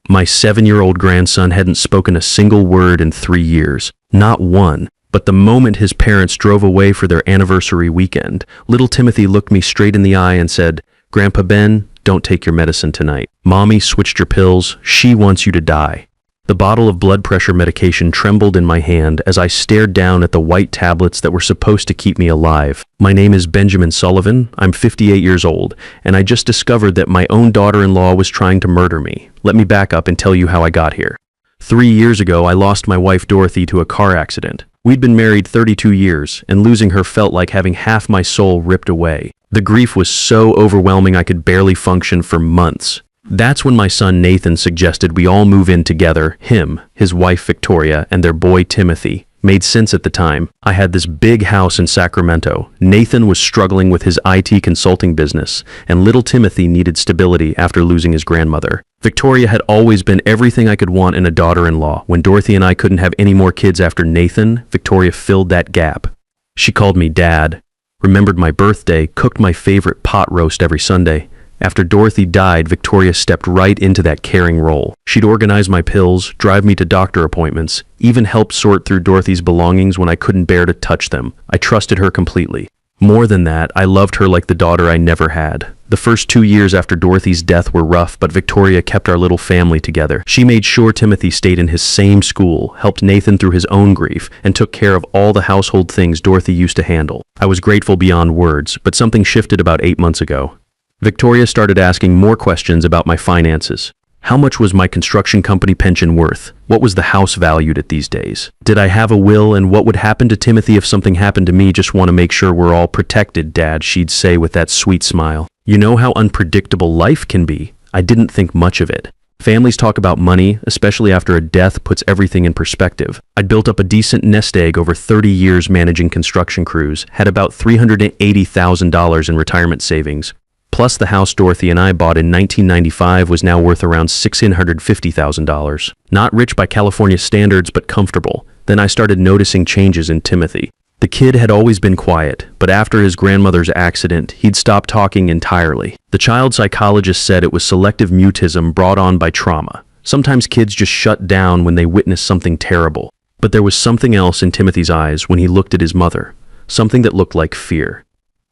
My 7-year-old grandson hadn't spoken a single word in 3 years. Not one. But the moment his parents drove away for their anniversary weekend, little Timothy looked me straight in the eye and said, "Grandpa Ben, don't take your medicine tonight. Mommy switched your pills. She wants you to die." The bottle of blood pressure medication trembled in my hand as I stared down at the white tablets that were supposed to keep me alive. My name is Benjamin Sullivan. I'm 58 years old, and I just discovered that my own daughter-in-law was trying to murder me. Let me back up and tell you how I got here. 3 years ago, I lost my wife Dorothy to a car accident. We'd been married 32 years, and losing her felt like having half my soul ripped away. The grief was so overwhelming I could barely function for months. That's when my son Nathan suggested we all move in together, him, his wife Victoria, and their boy Timothy. Made sense at the time. I had this big house in Sacramento. Nathan was struggling with his IT consulting business, and little Timothy needed stability after losing his grandmother. Victoria had always been everything I could want in a daughter-in-law. When Dorothy and I couldn't have any more kids after Nathan, Victoria filled that gap. She called me Dad, remembered my birthday, cooked my favorite pot roast every Sunday. After Dorothy died, Victoria stepped right into that caring role. She'd organize my pills, drive me to doctor appointments, even help sort through Dorothy's belongings when I couldn't bear to touch them. I trusted her completely. More than that, I loved her like the daughter I never had. The first 2 years after Dorothy's death were rough, but Victoria kept our little family together. She made sure Timothy stayed in his same school, helped Nathan through his own grief, and took care of all the household things Dorothy used to handle. I was grateful beyond words, but something shifted about 8 months ago. Victoria started asking more questions about my finances. How much was my construction company pension worth? What was the house valued at these days? Did I have a will, and what would happen to Timothy if something happened to me? Just want to make sure we're all protected, Dad, she'd say with that sweet smile. You know how unpredictable life can be. I didn't think much of it. Families talk about money, especially after a death puts everything in perspective. I'd built up a decent nest egg over 30 years managing construction crews, had about $380,000 in retirement savings. Plus, the house Dorothy and I bought in 1995 was now worth around $650,000. Not rich by California standards, but comfortable. Then I started noticing changes in Timothy. The kid had always been quiet, but after his grandmother's accident, he'd stopped talking entirely. The child psychologist said it was selective mutism brought on by trauma. Sometimes kids just shut down when they witness something terrible. But there was something else in Timothy's eyes when he looked at his mother, something that looked like fear.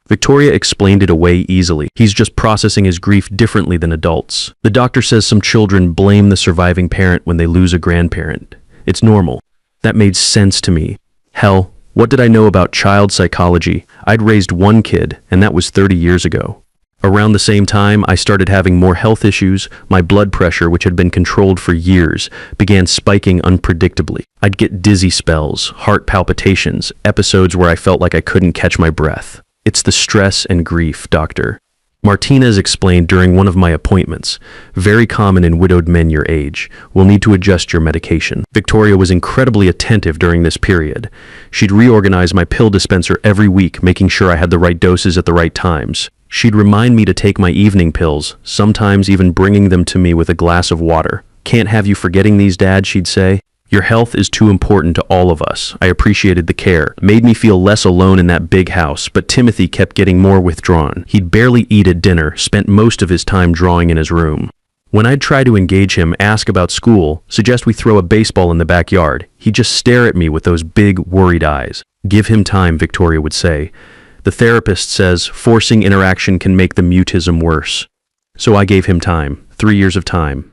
Victoria explained it away easily. He's just processing his grief differently than adults. The doctor says some children blame the surviving parent when they lose a grandparent. It's normal. That made sense to me. Hell, what did I know about child psychology? I'd raised one kid, and that was 30 years ago. Around the same time, I started having more health issues. My blood pressure, which had been controlled for years, began spiking unpredictably. I'd get dizzy spells, heart palpitations, episodes where I felt like I couldn't catch my breath. It's the stress and grief, doctor. Martinez explained during one of my appointments, very common in widowed men your age. We'll need to adjust your medication. Victoria was incredibly attentive during this period. She'd reorganize my pill dispenser every week, making sure I had the right doses at the right times. She'd remind me to take my evening pills, sometimes even bringing them to me with a glass of water. Can't have you forgetting these, Dad, she'd say. Your health is too important to all of us. I appreciated the care. Made me feel less alone in that big house, but Timothy kept getting more withdrawn. He'd barely eat at dinner, spent most of his time drawing in his room. When I'd try to engage him, ask about school, suggest we throw a baseball in the backyard, he'd just stare at me with those big, worried eyes. Give him time, Victoria would say. The therapist says forcing interaction can make the mutism worse. So I gave him time, 3 years of time.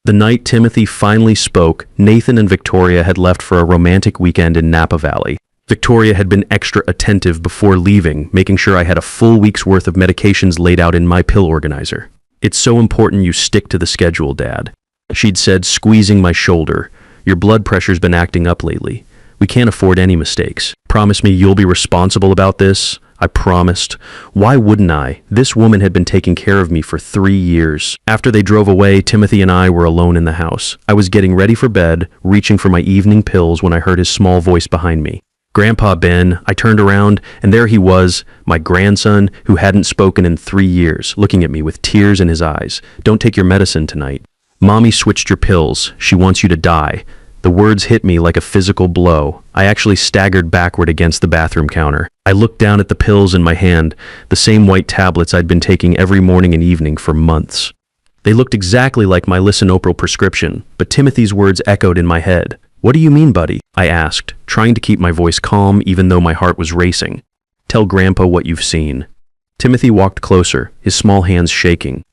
The night Timothy finally spoke, Nathan and Victoria had left for a romantic weekend in Napa Valley. Victoria had been extra attentive before leaving, making sure I had a full week's worth of medications laid out in my pill organizer. It's so important you stick to the schedule, Dad, she'd said, squeezing my shoulder. Your blood pressure's been acting up lately. We can't afford any mistakes. Promise me you'll be responsible about this. I promised. Why wouldn't I? This woman had been taking care of me for 3 years. After they drove away, Timothy and I were alone in the house. I was getting ready for bed, reaching for my evening pills when I heard his small voice behind me. Grandpa Ben. I turned around, and there he was, my grandson, who hadn't spoken in 3 years, looking at me with tears in his eyes. Don't take your medicine tonight. Mommy switched your pills. She wants you to die. The words hit me like a physical blow. I actually staggered backward against the bathroom counter. I looked down at the pills in my hand, the same white tablets I'd been taking every morning and evening for months. They looked exactly like my lisinopril prescription, but Timothy's words echoed in my head. "What do you mean, buddy?" I asked, trying to keep my voice calm even though my heart was racing. "Tell Grandpa what you've seen." Timothy walked closer, his small hands shaking.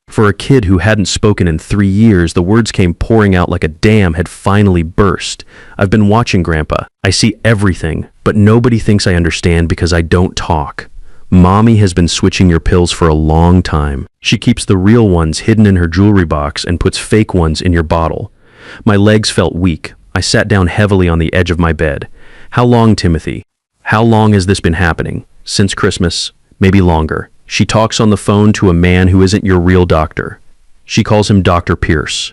For a kid who hadn't spoken in 3 years, the words came pouring out like a dam had finally burst. "I've been watching, Grandpa. I see everything, but nobody thinks I understand because I don't talk. Mommy has been switching your pills for a long time. She keeps the real ones hidden in her jewelry box and puts fake ones in your bottle." My legs felt weak. I sat down heavily on the edge of my bed. "How long, Timothy? How long has this been happening?" "Since Christmas, maybe longer. She talks on the phone to a man who isn't your real doctor. She calls him Dr. Pierce.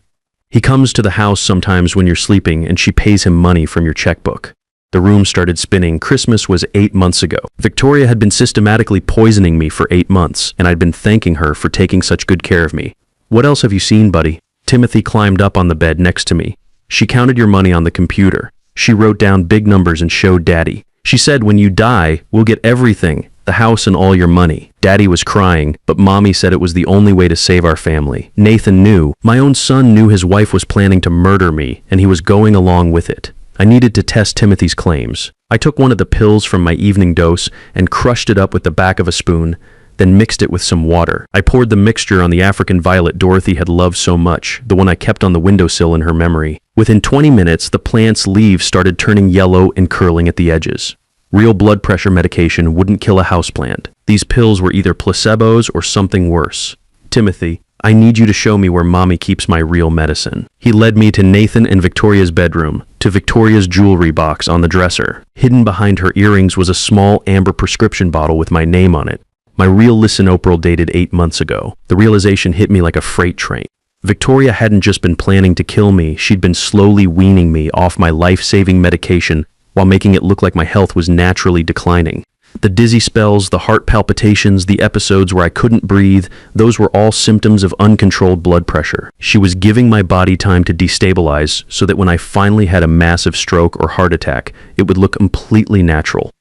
He comes to the house sometimes when you're sleeping and she pays him money from your checkbook." The room started spinning. Christmas was 8 months ago. Victoria had been systematically poisoning me for 8 months, and I'd been thanking her for taking such good care of me. "What else have you seen, buddy?" Timothy climbed up on the bed next to me. "She counted your money on the computer. She wrote down big numbers and showed Daddy. She said, when you die, we'll get everything, the house and all your money." Daddy was crying, but Mommy said it was the only way to save our family. Nathan knew. My own son knew his wife was planning to murder me, and he was going along with it. I needed to test Timothy's claims. I took one of the pills from my evening dose and crushed it up with the back of a spoon, then mixed it with some water. I poured the mixture on the African violet Dorothy had loved so much, the one I kept on the windowsill in her memory. Within 20 minutes, the plant's leaves started turning yellow and curling at the edges. Real blood pressure medication wouldn't kill a houseplant. These pills were either placebos or something worse. "Timothy, I need you to show me where Mommy keeps my real medicine." He led me to Nathan and Victoria's bedroom, to Victoria's jewelry box on the dresser. Hidden behind her earrings was a small amber prescription bottle with my name on it. My real lisinopril dated 8 months ago. The realization hit me like a freight train. Victoria hadn't just been planning to kill me, she'd been slowly weaning me off my life-saving medication while making it look like my health was naturally declining. The dizzy spells, the heart palpitations, the episodes where I couldn't breathe, those were all symptoms of uncontrolled blood pressure. She was giving my body time to destabilize so that when I finally had a massive stroke or heart attack, it would look completely natural.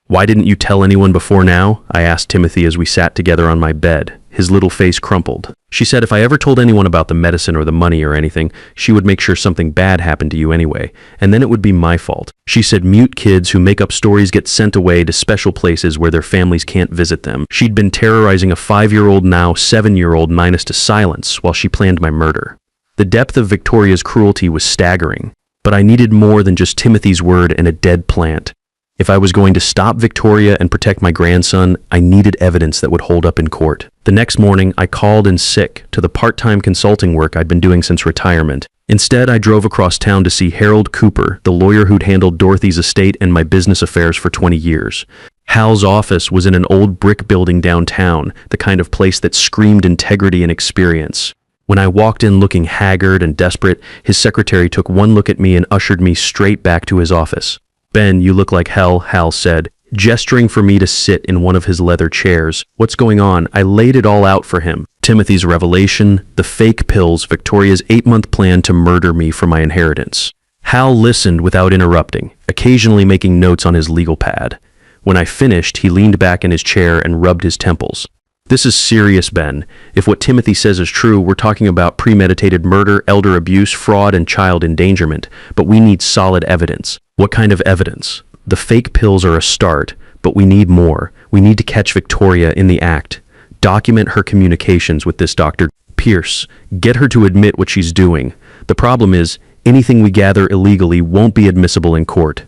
"Why didn't you tell anyone before now?" I asked Timothy as we sat together on my bed. His little face crumpled. "She said if I ever told anyone about the medicine or the money or anything, she would make sure something bad happened to you anyway, and then it would be my fault. She said mute kids who make up stories get sent away to special places where their families can't visit them. She'd been terrorizing a 5-year-old, now 7-year-old Ninus to silence while she planned my murder." The depth of Victoria's cruelty was staggering, but I needed more than just Timothy's word and a dead plant. If I was going to stop Victoria and protect my grandson, I needed evidence that would hold up in court. The next morning, I called in sick to the part-time consulting work I'd been doing since retirement. Instead, I drove across town to see Harold Cooper, the lawyer who'd handled Dorothy's estate and my business affairs for 20 years. Hal's office was in an old brick building downtown, the kind of place that screamed integrity and experience. When I walked in looking haggard and desperate, his secretary took one look at me and ushered me straight back to his office. "Ben, you look like hell," Hal said, gesturing for me to sit in one of his leather chairs. "What's going on?" I laid it all out for him. Timothy's revelation, the fake pills, Victoria's 8-month plan to murder me for my inheritance. Hal listened without interrupting, occasionally making notes on his legal pad. When I finished, he leaned back in his chair and rubbed his temples. "This is serious, Ben. If what Timothy says is true, we're talking about premeditated murder, elder abuse, fraud, and child endangerment. But we need solid evidence." "What kind of evidence?" "The fake pills are a start, but we need more. We need to catch Victoria in the act. Document her communications with this Dr. Pierce. Get her to admit what she's doing. The problem is, anything we gather illegally won't be admissible in court."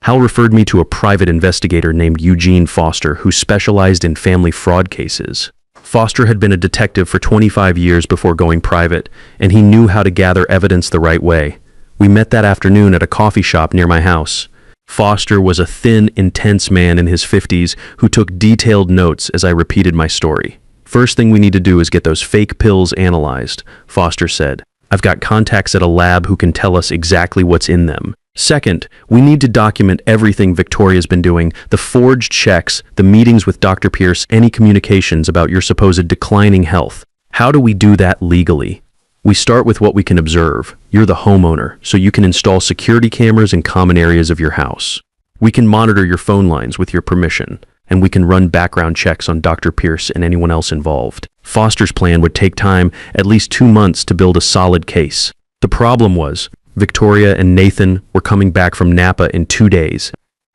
Hal referred me to a private investigator named Eugene Foster who specialized in family fraud cases. Foster had been a detective for 25 years before going private, and he knew how to gather evidence the right way. We met that afternoon at a coffee shop near my house. Foster was a thin, intense man in his 50s who took detailed notes as I repeated my story. "First thing we need to do is get those fake pills analyzed," Foster said. "I've got contacts at a lab who can tell us exactly what's in them. Second, we need to document everything Victoria's been doing, the forged checks, the meetings with Dr. Pierce, any communications about your supposed declining health. How do we do that legally? We start with what we can observe. You're the homeowner, so you can install security cameras in common areas of your house. We can monitor your phone lines with your permission. and we can run background checks on Dr. Pierce and anyone else involved. Foster's plan would take time, at least 2 months, to build a solid case. The problem was, Victoria and Nathan were coming back from Napa in 2 days,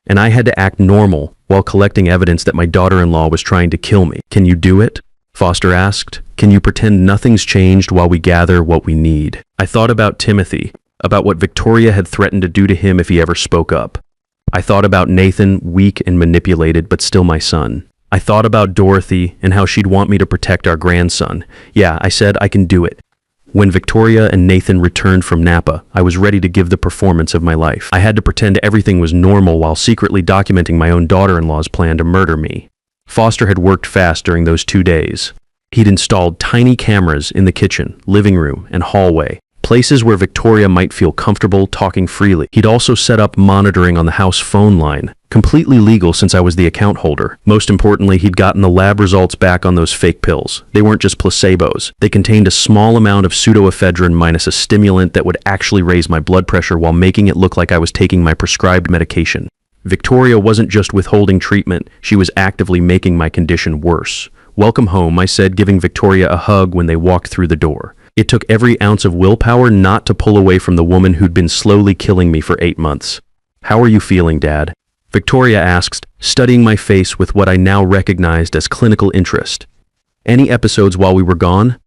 and I had to act normal while collecting evidence that my daughter-in-law was trying to kill me. Can you do it? Foster asked. Can you pretend nothing's changed while we gather what we need? I thought about Timothy, about what Victoria had threatened to do to him if he ever spoke up. I thought about Nathan, weak and manipulated, but still my son. I thought about Dorothy and how she'd want me to protect our grandson. Yeah, I said I can do it. When Victoria and Nathan returned from Napa, I was ready to give the performance of my life. I had to pretend everything was normal while secretly documenting my own daughter-in-law's plan to murder me. Foster had worked fast during those 2 days. He'd installed tiny cameras in the kitchen, living room, and hallway, places where Victoria might feel comfortable talking freely. He'd also set up monitoring on the house phone line, completely legal since I was the account holder. Most importantly, he'd gotten the lab results back on those fake pills. They weren't just placebos. They contained a small amount of pseudoephedrine minus a stimulant that would actually raise my blood pressure while making it look like I was taking my prescribed medication. Victoria wasn't just withholding treatment, she was actively making my condition worse. Welcome home, I said, giving Victoria a hug when they walked through the door. It took every ounce of willpower not to pull away from the woman who'd been slowly killing me for 8 months. How are you feeling, Dad? Victoria asked, studying my face with what I now recognized as clinical interest. Any episodes while we were gone?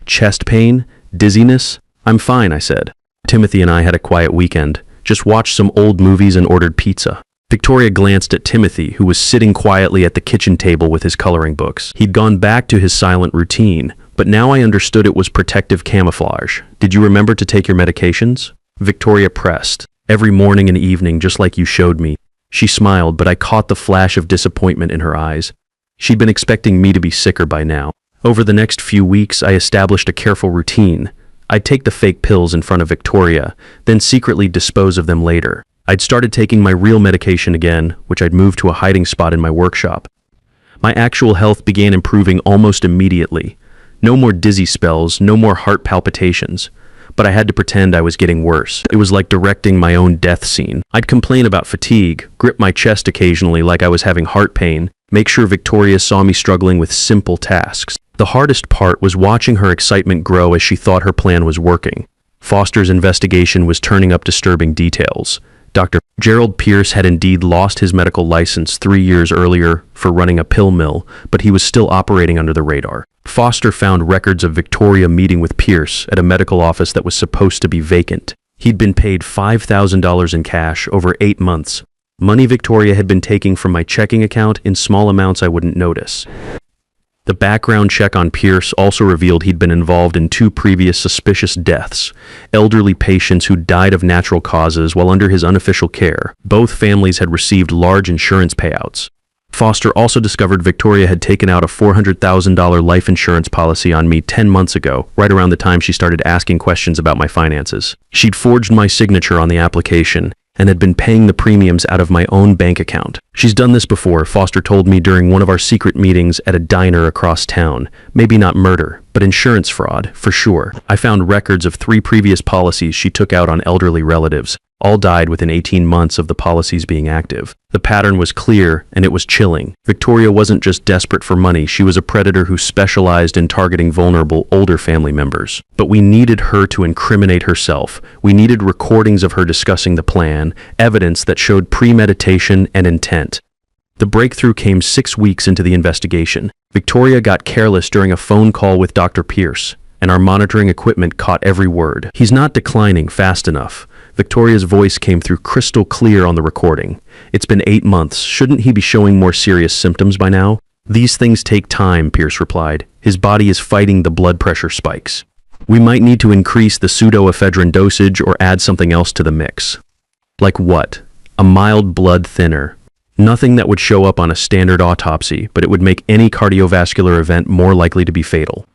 Chest pain? Dizziness? I'm fine, I said. Timothy and I had a quiet weekend. Just watched some old movies and ordered pizza. Victoria glanced at Timothy, who was sitting quietly at the kitchen table with his coloring books. He'd gone back to his silent routine, but now I understood it was protective camouflage. Did you remember to take your medications? Victoria pressed. Every morning and evening, just like you showed me. She smiled, but I caught the flash of disappointment in her eyes. She'd been expecting me to be sicker by now. Over the next few weeks, I established a careful routine. I'd take the fake pills in front of Victoria, then secretly dispose of them later. I'd started taking my real medication again, which I'd moved to a hiding spot in my workshop. My actual health began improving almost immediately. No more dizzy spells, no more heart palpitations. But I had to pretend I was getting worse. It was like directing my own death scene. I'd complain about fatigue, grip my chest occasionally like I was having heart pain, make sure Victoria saw me struggling with simple tasks. The hardest part was watching her excitement grow as she thought her plan was working. Foster's investigation was turning up disturbing details. Dr. Gerald Pierce had indeed lost his medical license 3 years earlier for running a pill mill, but he was still operating under the radar. Foster found records of Victoria meeting with Pierce at a medical office that was supposed to be vacant. He'd been paid $5,000 in cash over 8 months. Money Victoria had been taking from my checking account in small amounts I wouldn't notice. The background check on Pierce also revealed he'd been involved in 2 previous suspicious deaths, elderly patients who died of natural causes while under his unofficial care. Both families had received large insurance payouts. Foster also discovered Victoria had taken out a $400,000 life insurance policy on me 10 months ago, right around the time she started asking questions about my finances. She'd forged my signature on the application and had been paying the premiums out of my own bank account. She's done this before, Foster told me during one of our secret meetings at a diner across town. Maybe not murder, but insurance fraud, for sure. I found records of 3 previous policies she took out on elderly relatives. All died within 18 months of the policies being active. The pattern was clear, and it was chilling. Victoria wasn't just desperate for money, she was a predator who specialized in targeting vulnerable older family members. But we needed her to incriminate herself. We needed recordings of her discussing the plan, evidence that showed premeditation and intent. The breakthrough came 6 weeks into the investigation. Victoria got careless during a phone call with Dr. Pierce, and our monitoring equipment caught every word. He's not declining fast enough. Victoria's voice came through crystal clear on the recording. It's been 8 months. Shouldn't he be showing more serious symptoms by now? These things take time, Pierce replied. His body is fighting the blood pressure spikes. We might need to increase the pseudoephedrine dosage or add something else to the mix. Like what? A mild blood thinner. Nothing that would show up on a standard autopsy, but it would make any cardiovascular event more likely to be fatal.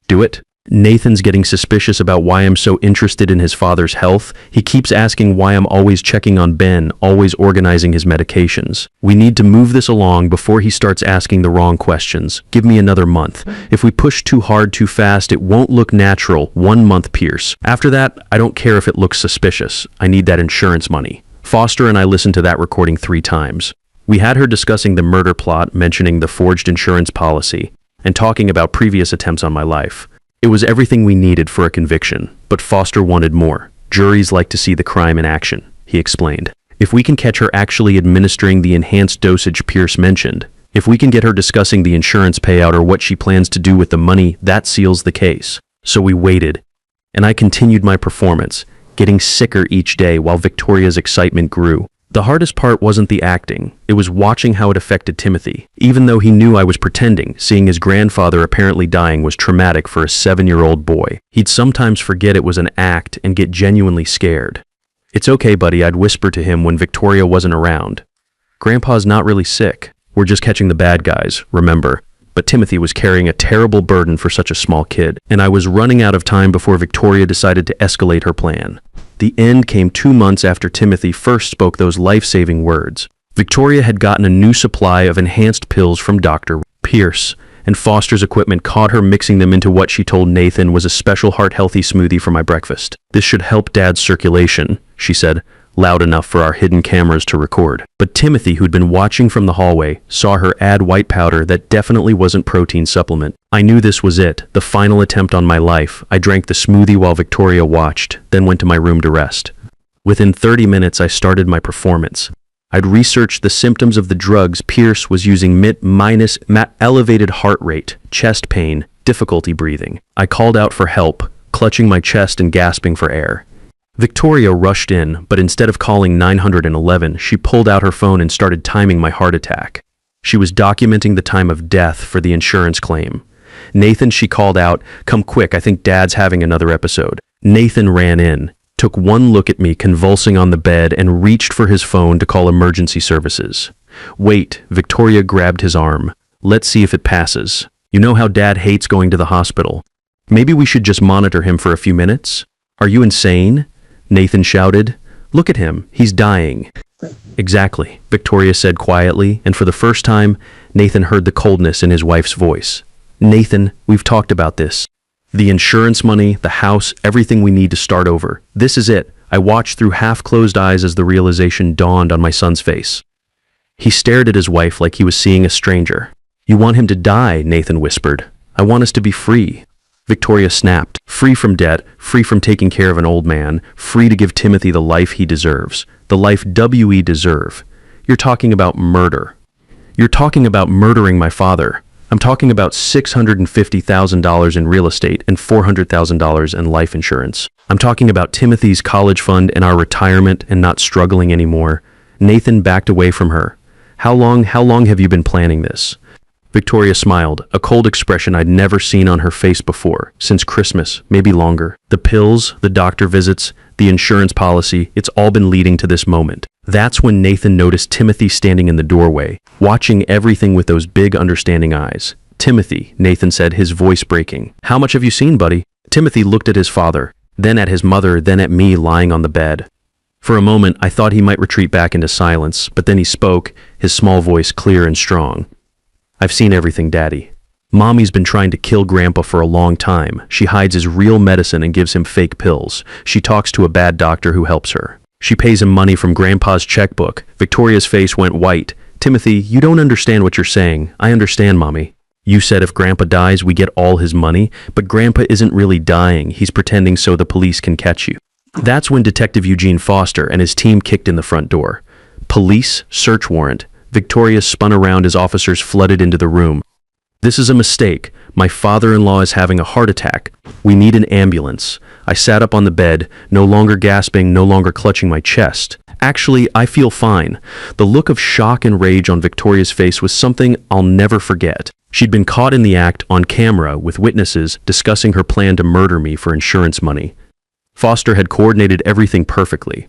Do it? Nathan's getting suspicious about why I'm so interested in his father's health. He keeps asking why I'm always checking on Ben, always organizing his medications. We need to move this along before he starts asking the wrong questions. Give me another month. If we push too hard too fast, it won't look natural. 1 month, Pierce. After that, I don't care if it looks suspicious. I need that insurance money. Foster and I listened to that recording 3 times. We had her discussing the murder plot, mentioning the forged insurance policy, and talking about previous attempts on my life. It was everything we needed for a conviction, but Foster wanted more. Juries like to see the crime in action, he explained. If we can catch her actually administering the enhanced dosage Pierce mentioned, if we can get her discussing the insurance payout or what she plans to do with the money, that seals the case. So we waited, and I continued my performance, getting sicker each day while Victoria's excitement grew. The hardest part wasn't the acting, it was watching how it affected Timothy. Even though he knew I was pretending, seeing his grandfather apparently dying was traumatic for a 7-year-old boy. He'd sometimes forget it was an act and get genuinely scared. "It's okay, buddy," I'd whisper to him when Victoria wasn't around. "Grandpa's not really sick. We're just catching the bad guys, remember?" But Timothy was carrying a terrible burden for such a small kid, and I was running out of time before Victoria decided to escalate her plan. The end came 2 months after Timothy first spoke those life-saving words. Victoria had gotten a new supply of enhanced pills from Dr. Pierce, and Foster's equipment caught her mixing them into what she told Nathan was a special heart-healthy smoothie for my breakfast. "This should help Dad's circulation," she said, loud enough for our hidden cameras to record. But Timothy, who'd been watching from the hallway, saw her add white powder that definitely wasn't protein supplement. I knew this was it, the final attempt on my life. I drank the smoothie while Victoria watched, then went to my room to rest. Within 30 minutes, I started my performance. I'd researched the symptoms of the drugs Pierce was using: elevated heart rate, chest pain, difficulty breathing. I called out for help, clutching my chest and gasping for air. Victoria rushed in, but instead of calling 911, she pulled out her phone and started timing my heart attack. She was documenting the time of death for the insurance claim. "Nathan," she called out, "come quick, I think Dad's having another episode." Nathan ran in, took one look at me convulsing on the bed, and reached for his phone to call emergency services. "Wait," Victoria grabbed his arm. "Let's see if it passes. You know how Dad hates going to the hospital. Maybe we should just monitor him for a few minutes?" "Are you insane?" Nathan shouted. "Look at him, he's dying." "Exactly," Victoria said quietly, and for the first time, Nathan heard the coldness in his wife's voice. "Nathan, we've talked about this. The insurance money, the house, everything we need to start over. This is it." I watched through half-closed eyes as the realization dawned on my son's face. He stared at his wife like he was seeing a stranger. "You want him to die," Nathan whispered. "I want us to be free." Victoria snapped. "Free from debt, free from taking care of an old man, free to give Timothy the life he deserves, the life we deserve. You're talking about murder. You're talking about murdering my father. I'm talking about $650,000 in real estate and $400,000 in life insurance. I'm talking about Timothy's college fund and our retirement and not struggling anymore." Nathan backed away from her. How long have you been planning this?" Victoria smiled, a cold expression I'd never seen on her face before, since Christmas, maybe longer. "The pills, the doctor visits, the insurance policy, it's all been leading to this moment." That's when Nathan noticed Timothy standing in the doorway, watching everything with those big, understanding eyes. "Timothy," Nathan said, his voice breaking. "How much have you seen, buddy?" Timothy looked at his father, then at his mother, then at me lying on the bed. For a moment, I thought he might retreat back into silence, but then he spoke, his small voice clear and strong. "I've seen everything, Daddy. Mommy's been trying to kill Grandpa for a long time. She hides his real medicine and gives him fake pills. She talks to a bad doctor who helps her. She pays him money from Grandpa's checkbook." Victoria's face went white. "Timothy, you don't understand what you're saying. I understand, Mommy. You said if Grandpa dies, we get all his money, but Grandpa isn't really dying. He's pretending so the police can catch you." That's when Detective Eugene Foster and his team kicked in the front door. "Police, search warrant." Victoria spun around as officers flooded into the room. "This is a mistake. My father-in-law is having a heart attack. We need an ambulance." I sat up on the bed, no longer gasping, no longer clutching my chest. "Actually, I feel fine." The look of shock and rage on Victoria's face was something I'll never forget. She'd been caught in the act, on camera, with witnesses, discussing her plan to murder me for insurance money. Foster had coordinated everything perfectly.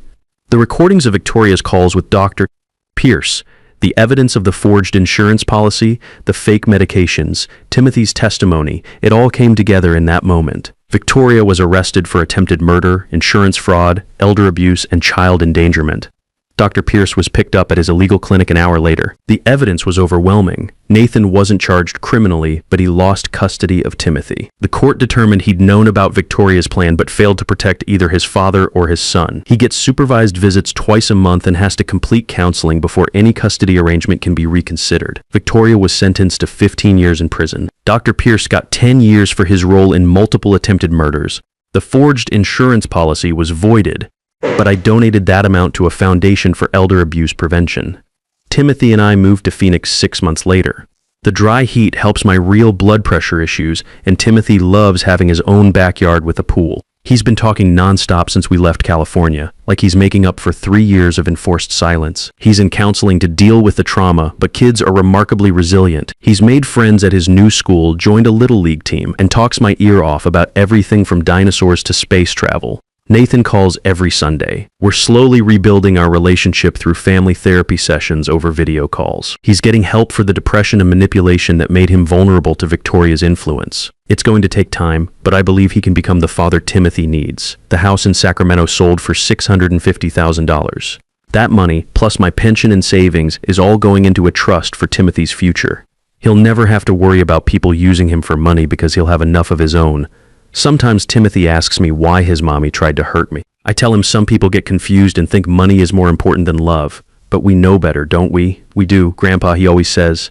The recordings of Victoria's calls with Dr. Pierce, the evidence of the forged insurance policy, the fake medications, Timothy's testimony, it all came together in that moment. Victoria was arrested for attempted murder, insurance fraud, elder abuse, and child endangerment. Dr. Pierce was picked up at his illegal clinic an hour later. The evidence was overwhelming. Nathan wasn't charged criminally, but he lost custody of Timothy. The court determined he'd known about Victoria's plan but failed to protect either his father or his son. He gets supervised visits twice a month and has to complete counseling before any custody arrangement can be reconsidered. Victoria was sentenced to 15 years in prison. Dr. Pierce got 10 years for his role in multiple attempted murders. The forged insurance policy was voided, but I donated that amount to a foundation for elder abuse prevention. Timothy and I moved to Phoenix 6 months later. The dry heat helps my real blood pressure issues, and Timothy loves having his own backyard with a pool. He's been talking nonstop since we left California, like he's making up for 3 years of enforced silence. He's in counseling to deal with the trauma, but kids are remarkably resilient. He's made friends at his new school, joined a little league team, and talks my ear off about everything from dinosaurs to space travel. Nathan calls every Sunday. We're slowly rebuilding our relationship through family therapy sessions over video calls. He's getting help for the depression and manipulation that made him vulnerable to Victoria's influence. It's going to take time, but I believe he can become the father Timothy needs. The house in Sacramento sold for $650,000. That money, plus my pension and savings, is all going into a trust for Timothy's future. He'll never have to worry about people using him for money because he'll have enough of his own. Sometimes Timothy asks me why his mommy tried to hurt me. I tell him some people get confused and think money is more important than love. But we know better, don't we? We do, Grandpa, he always says.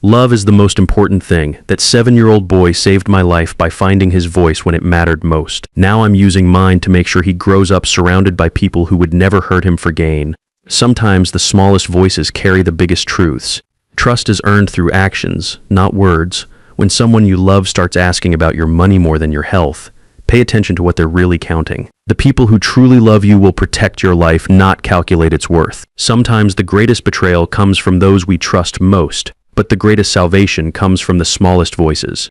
Love is the most important thing. That 7-year-old boy saved my life by finding his voice when it mattered most. Now I'm using mine to make sure he grows up surrounded by people who would never hurt him for gain. Sometimes the smallest voices carry the biggest truths. Trust is earned through actions, not words. When someone you love starts asking about your money more than your health, pay attention to what they're really counting. The people who truly love you will protect your life, not calculate its worth. Sometimes the greatest betrayal comes from those we trust most, but the greatest salvation comes from the smallest voices.